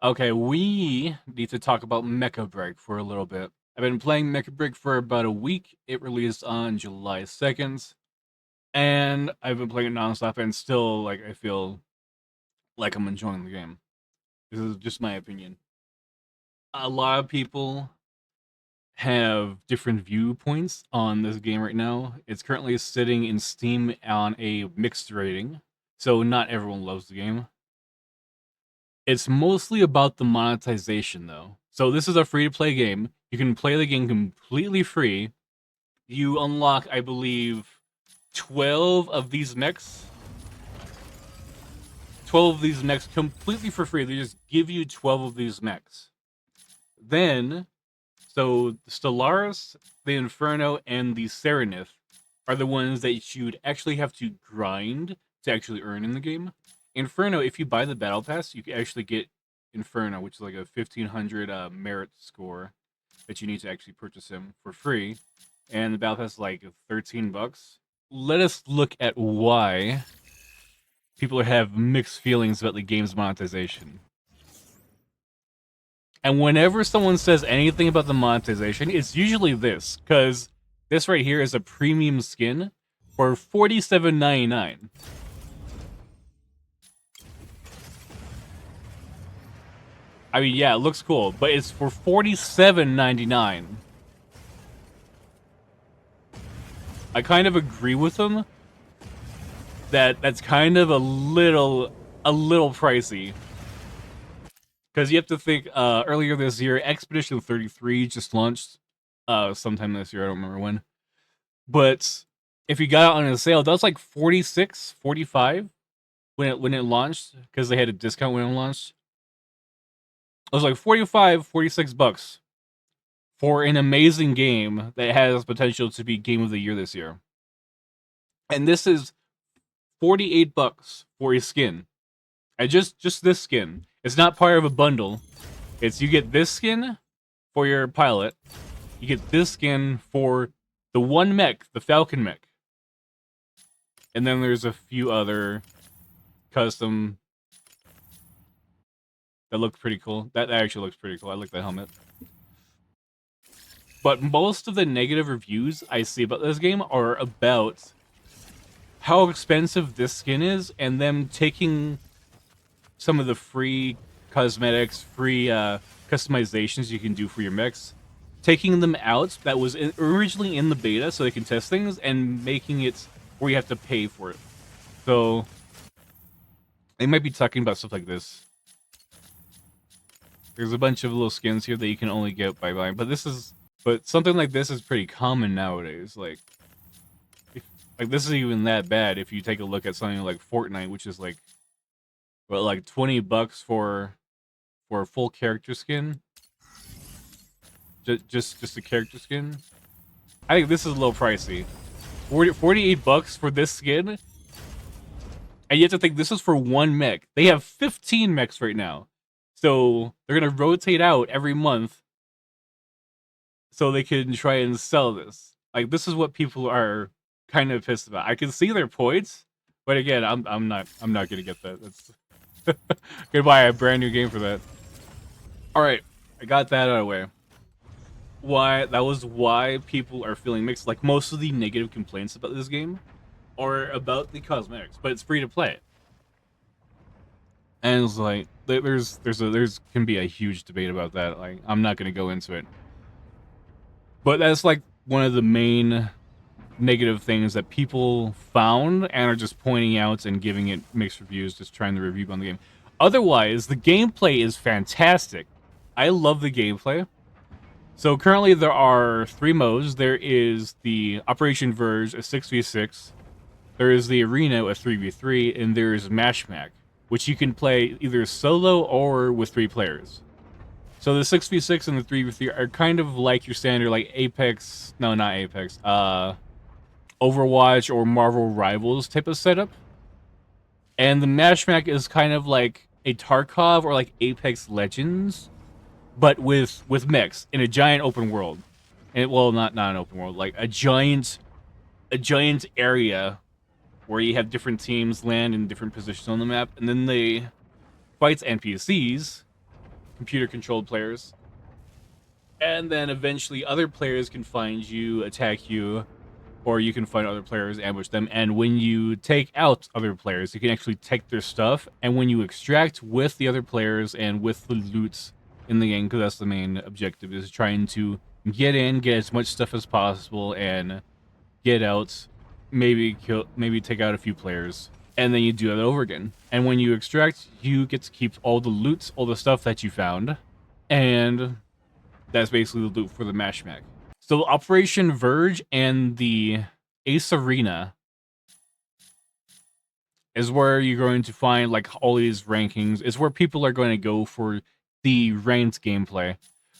Okay, we need to talk about Mecha Break for a little bit. I've been playing Mecha Break for about a week. It released on July 2nd, and I've been playing it nonstop, and still, I feel like I'm enjoying the game. This is just my opinion. A lot of people have different viewpoints on this game right now. It's currently sitting in Steam on a mixed rating, so not everyone loves the game. It's mostly about the monetization, though. So this is a free-to-play game. You can play the game completely free. You unlock, I believe, 12 of these mechs. 12 of these mechs completely for free. They just give you 12 of these mechs. Then, so Stellaris, the Inferno, and the Serenith are the ones that you'd actually have to grind to actually earn in the game. Inferno, if you buy the battle pass, you can actually get Inferno, which is like a 1500 merit score that you need to actually purchase him for free. And the battle pass is like 13 bucks. Let us look at why people have mixed feelings about the game's monetization. And whenever someone says anything about the monetization, it's usually this, because this right here is a premium skin for $47.99. I mean, yeah, it looks cool, but it's for $47.99. I kind of agree with them that that's kind of a little pricey. Because you have to think, earlier this year, Expedition 33 just launched sometime this year, I don't remember when. But if you got it on a sale, that was like 46, 45 when it launched, because they had a discount when it launched. It was like 45, 46 bucks for an amazing game that has potential to be game of the year this year. And this is 48 bucks for a skin. And just this skin. It's not part of a bundle. It's you get this skin for your pilot. You get this skin for the one mech, the Falcon mech. And then there's a few other custom that look pretty cool. That actually looks pretty cool. I like the helmet. But most of the negative reviews I see about this game are about how expensive this skin is and them taking some of the free cosmetics, free customizations you can do for your mechs, taking them out that was originally in the beta so they can test things, and making it where you have to pay for it. So they might be talking about stuff like this. There's a bunch of little skins here that you can only get by buying, but something like this is pretty common nowadays. Like this isn't even that bad if you take a look at something like Fortnite, which is like 20 bucks for a full character skin. Just a character skin. I think this is a little pricey. 48 bucks for this skin. And you have to think this is for one mech. They have 15 mechs right now. So they're gonna rotate out every month so they can try and sell this. Like, this is what people are kind of pissed about. I can see their points, but again, I'm not gonna get that. That's gonna buy a brand new game for that. Alright, I got that out of the way. That was why people are feeling mixed. Like, most of the negative complaints about this game are about the cosmetics, but it's free to play. And it's like there's can be a huge debate about that. Like, I'm not gonna go into it. But that's like one of the main negative things that people found and are just pointing out and giving it mixed reviews, just trying to review on the game. Otherwise, the gameplay is fantastic. I love the gameplay. So currently there are 3 modes. There is the Operation Verge, a 6v6. There is the Arena, a 3v3, and there's Mashmac, which you can play either solo or with 3 players. So the 6v6 and the 3v3 are kind of like your standard, like Apex, no, not Apex, Overwatch or Marvel Rivals type of setup. And the Mashmac is kind of like a Tarkov or like Apex Legends, but with mechs in a giant open world. And well, not an open world, like a giant area where you have different teams land in different positions on the map, and then they fight NPCs computer-controlled players. And then eventually other players can find you, attack you, or you can find other players, ambush them. And when you take out other players, you can actually take their stuff. And when you extract with the other players and with the loot in the game, because that's the main objective, is trying to get in, get as much stuff as possible, and get out, maybe take out a few players. And then you do that over again. And when you extract, you get to keep all the loot, all the stuff that you found. And that's basically the loot for the Mash Mech. So Operation Verge and the Ace Arena is where you're going to find like all these rankings. It's where people are going to go for the ranked gameplay,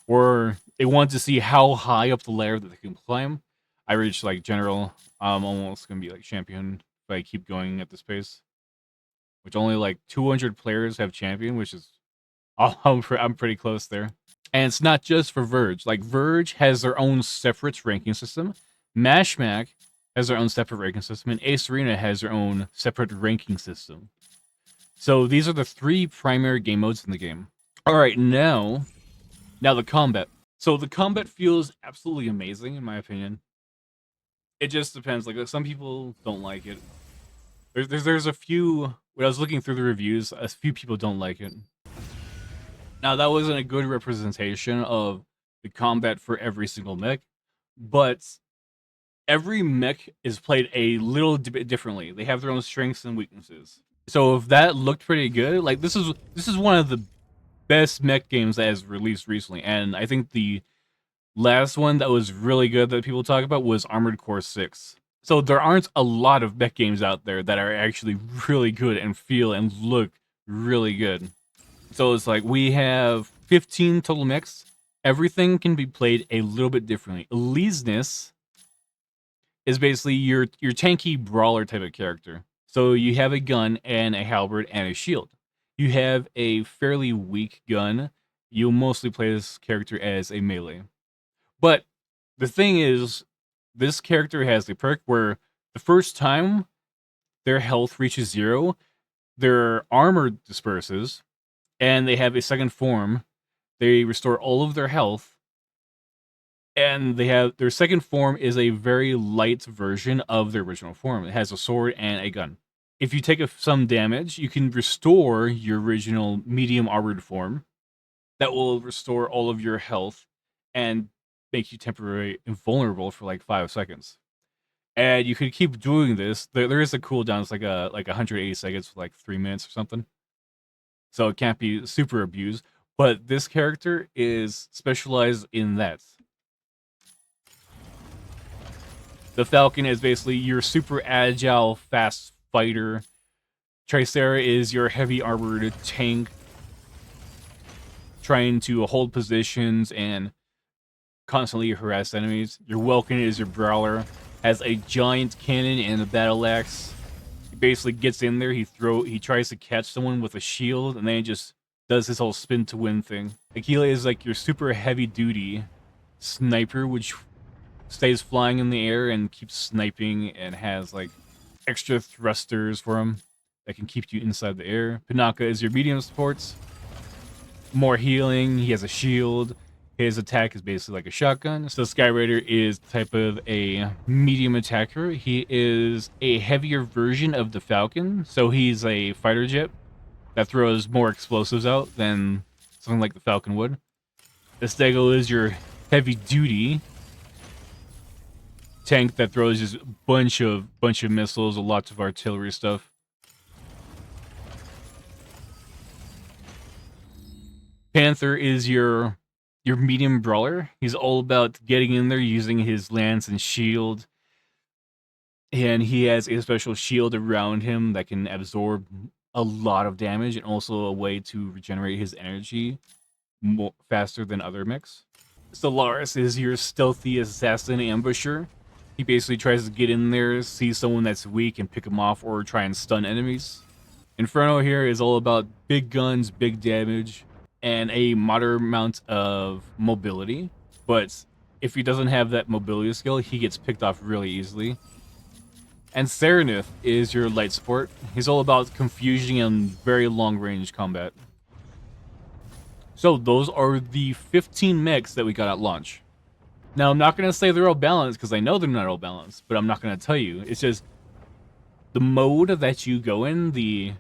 where they want to see how high up the ladder that they can climb. I reached like general. I'm almost gonna be like champion if I keep going at this pace. Which only like 200 players have champion, which is I'm pretty close there. And it's not just for Verge. Like, Verge has their own separate ranking system. Mashmac has their own separate ranking system. And Ace Arena has their own separate ranking system. So these are the 3 primary game modes in the game. All right, now the combat. So the combat feels absolutely amazing, in my opinion. It just depends. Like some people don't like it. There's a few... When I was looking through the reviews, a few people don't like it. Now, that wasn't a good representation of the combat for every single mech, but every mech is played a little bit differently. They have their own strengths and weaknesses. So if that looked pretty good, like this is one of the best mech games that has released recently, and I think the last one that was really good that people talk about was Armored Core 6. So there aren't a lot of mech games out there that are actually really good and feel and look really good. So it's like we have 15 total mechs. Everything can be played a little bit differently. Elyseness is basically your tanky brawler type of character. So you have a gun and a halberd and a shield. You have a fairly weak gun. You'll mostly play this character as a melee. But the thing is, this character has a perk where the first time their health reaches 0, their armor disperses, and they have a second form. They restore all of their health, and they have their second form is a very light version of their original form. It has a sword and a gun. If you take some damage, you can restore your original medium armored form. That will restore all of your health and make you temporarily invulnerable for like 5 seconds. And you could keep doing this. There is a cooldown. It's like 180 seconds for like 3 minutes or something. So it can't be super abused. But this character is specialized in that. The Falcon is basically your super agile, fast fighter. Tricera is your heavy armored tank, trying to hold positions and constantly harass enemies. Your Welkin is your brawler, has a giant cannon and a battle axe. He basically gets in there, he tries to catch someone with a shield, and then he just does his whole spin to win thing. Aquila is like your super heavy duty sniper, which stays flying in the air and keeps sniping and has like extra thrusters for him that can keep you inside the air. Pinaka is your medium supports. More healing, he has a shield. His attack is basically like a shotgun. So Skyraider is type of a medium attacker. He is a heavier version of the Falcon. So he's a fighter jet that throws more explosives out than something like the Falcon would. Estego is your heavy duty tank that throws just a bunch of missiles, lots of artillery stuff. Panther is your medium brawler. He's all about getting in there using his lance and shield. And he has a special shield around him that can absorb a lot of damage and also a way to regenerate his energy faster than other mechs. Solaris is your stealthy assassin ambusher. He basically tries to get in there, see someone that's weak, and pick them off or try and stun enemies. Inferno here is all about big guns, big damage, and a moderate amount of mobility. But if he doesn't have that mobility skill, he gets picked off really easily. And Serenith is your light support. He's all about confusion and very long-range combat. So those are the 15 mechs that we got at launch. Now I'm not gonna say they're all balanced because I know they're not all balanced, but I'm not gonna tell you. It's just the mode that you go in, the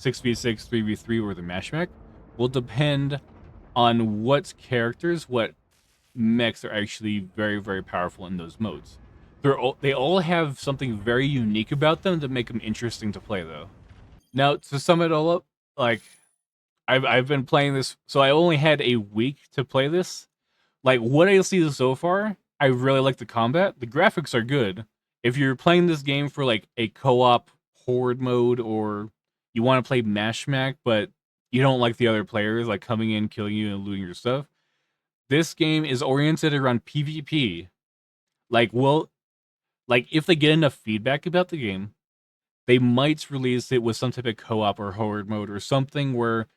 6v6, 3v3, or the mash mech, will depend on what characters, what mechs are actually very, very powerful in those modes. They all have something very unique about them that make them interesting to play, though. Now, to sum it all up, like I've been playing this, so I only had a week to play this. Like what I see so far, I really like the combat. The graphics are good. If you're playing this game for like a co-op horde mode, or you want to play Mash Mac, but you don't like the other players like coming in, killing you, and looting your stuff, this game is oriented around PvP. Like, well, like if they get enough feedback about the game, they might release it with some type of co-op or horde mode or something where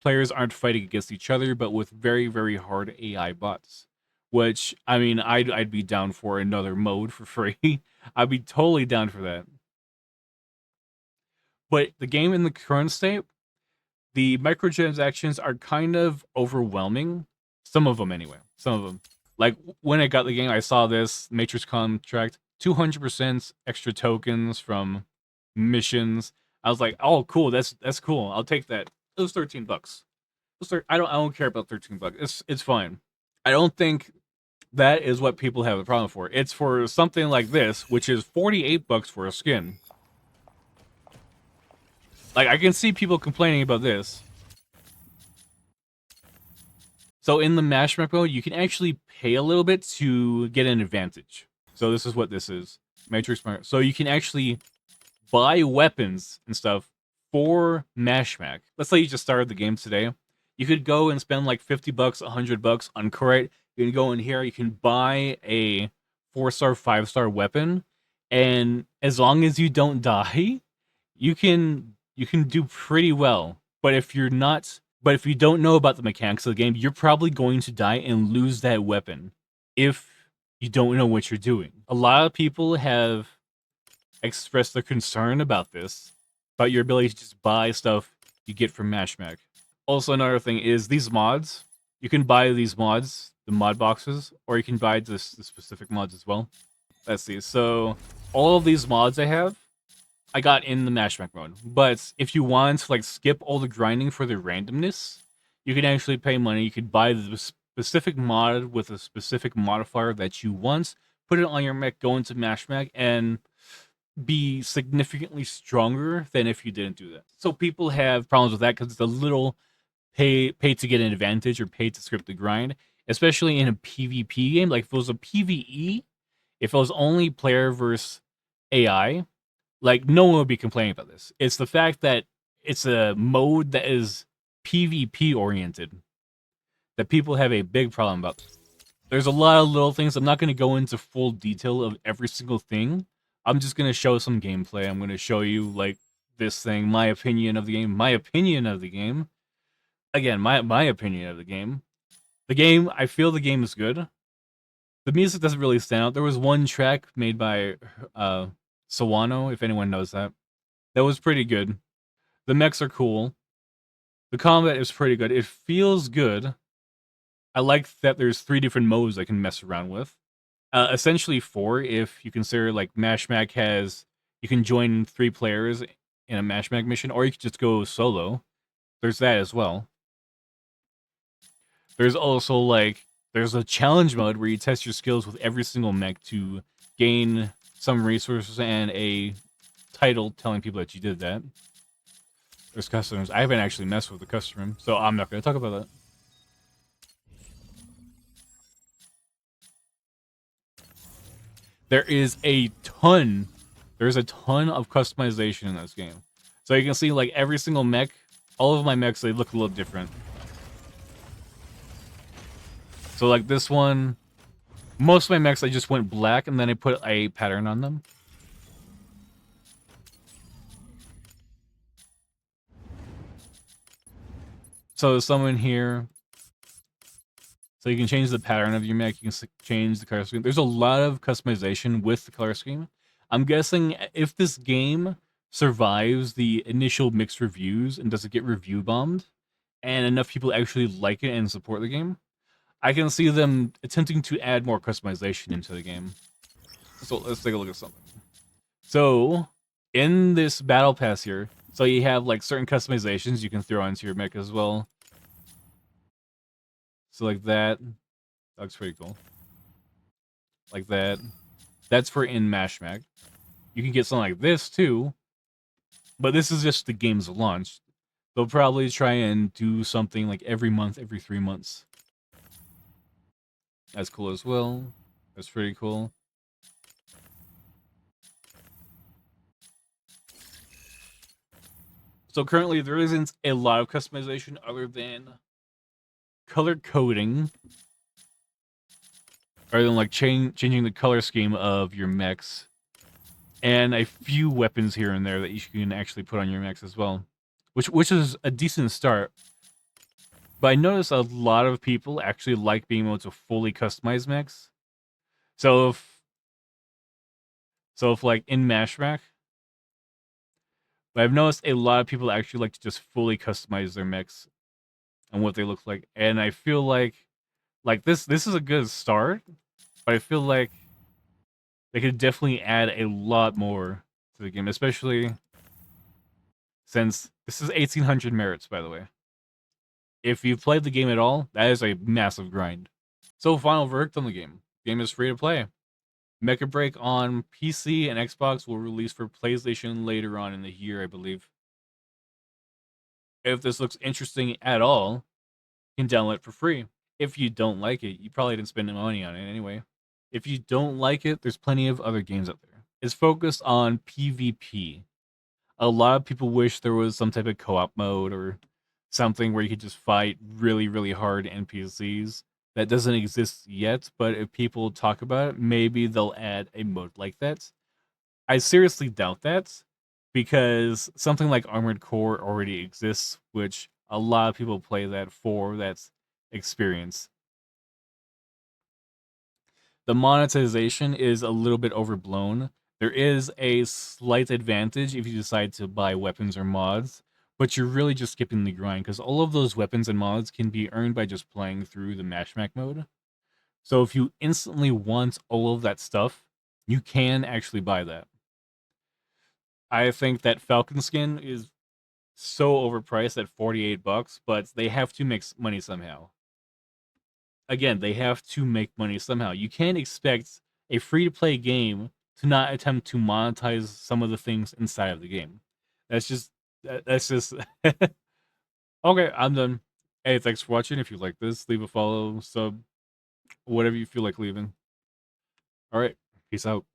players aren't fighting against each other, but with very, very hard AI bots. Which, I mean, I'd be down for another mode for free. I'd be totally down for that. But the game in the current state, the microtransactions are kind of overwhelming. Some of them, anyway. Some of them. Like when I got the game, I saw this Matrix contract, 200% extra tokens from missions. I was like, oh, cool. That's cool. I'll take that. It was $13. I don't care about $13. It's fine. I don't think that is what people have a problem for. It's for something like this, which is $48 for a skin. Like I can see people complaining about this. So in the Mash Mech mode, you can actually pay a little bit to get an advantage. So this is what this is. Matrix. So you can actually buy weapons and stuff for Mash Mech. Let's say you just started the game today. You could go and spend like $50, $100 on Correct. You can go in here, you can buy a 4-star, 5-star weapon, and as long as you don't die, you can do pretty well. But if you don't know about the mechanics of the game, you're probably going to die and lose that weapon if you don't know what you're doing. A lot of people have expressed their concern about this, about your ability to just buy stuff you get from Mash Mech. Also, another thing is these mods. You can buy these mods, the mod boxes, or you can buy the specific mods as well. Let's see. So all of these mods I got in the Mash Mech mode. But if you want to like skip all the grinding for the randomness, you can actually pay money. You could buy the specific mod with a specific modifier that you want, put it on your mech, go into Mash Mech, and be significantly stronger than if you didn't do that. So people have problems with that because it's a little pay to get an advantage or pay to script the grind, especially in a PvP game. Like if it was a PvE, if it was only player versus AI, like no one would be complaining about this. It's the fact that it's a mode that is PvP oriented that people have a big problem about. There's a lot of little things. I'm not going to go into full detail of every single thing. I'm just going to show some gameplay. I'm going to show you like this thing, my opinion of the game, my opinion of the game. Again, my opinion of the game. The game, I feel the game is good. The music doesn't really stand out. There was one track made by Sawano, if anyone knows that. That was pretty good. The mechs are cool. The combat is pretty good. It feels good. I like that there's 3 different modes I can mess around with. Essentially 4 if you consider like Mash Mech has, you can join 3 players in a Mash Mech mission, or you can just go solo. There's that as well. There's also like there's a challenge mode where you test your skills with every single mech to gain some resources and a title telling people that you did that. There's customers. I haven't actually messed with the customer, so I'm not going to talk about that. There is a ton. There's a ton of customization in this game. So you can see like every single mech, all of my mechs, they look a little different. So like this one, most of my mechs I just went black and then I put a pattern on them. So someone here, so you can change the pattern of your mech, you can change the color scheme. There's a lot of customization with the color scheme. I'm guessing if this game survives the initial mixed reviews and doesn't get review bombed, and enough people actually like it and support the game, I can see them attempting to add more customization into the game. So let's take a look at something. So in this battle pass here, so you have like certain customizations you can throw into your mech as well. So like that looks pretty cool. Like that. That's for in Mash Mech. You can get something like this too, but this is just the game's launch. They'll probably try and do something like every month, every 3 months. That's cool as well. That's pretty cool. So currently there isn't a lot of customization other than color coding, other than like changing the color scheme of your mechs, and a few weapons here and there that you can actually put on your mechs as well, which is a decent start. But I noticed a lot of people actually like being able to fully customize mechs. So if like in Mashrack, but I've noticed a lot of people actually like to just fully customize their mechs and what they look like, and I feel like this is a good start, but I feel like they could definitely add a lot more to the game, especially since this is 1800 merits, by the way. If you've played the game at all, that is a massive grind. So, final verdict on the game. Game is free to play. Mecha Break on PC and Xbox will release for PlayStation later on in the year, I believe. If this looks interesting at all, you can download it for free. If you don't like it, you probably didn't spend any money on it anyway. If you don't like it, there's plenty of other games out there. It's focused on PvP. A lot of people wish there was some type of co-op mode or something where you could just fight really, really hard NPCs. That doesn't exist yet, but if people talk about it, maybe they'll add a mode like that. I seriously doubt that because something like Armored Core already exists, which a lot of people play that for that experience. The monetization is a little bit overblown. There is a slight advantage if you decide to buy weapons or mods, but you're really just skipping the grind because all of those weapons and mods can be earned by just playing through the Mashmac mode. So if you instantly want all of that stuff, you can actually buy that. I think that Falcon skin is so overpriced at 48 bucks, but they have to make money somehow. Again, they have to make money somehow. You can't expect a free to play game to not attempt to monetize some of the things inside of the game. That's just that's just okay. I'm done. Hey, thanks for watching. If you like this, leave a follow, sub, whatever you feel like leaving. All right, peace out.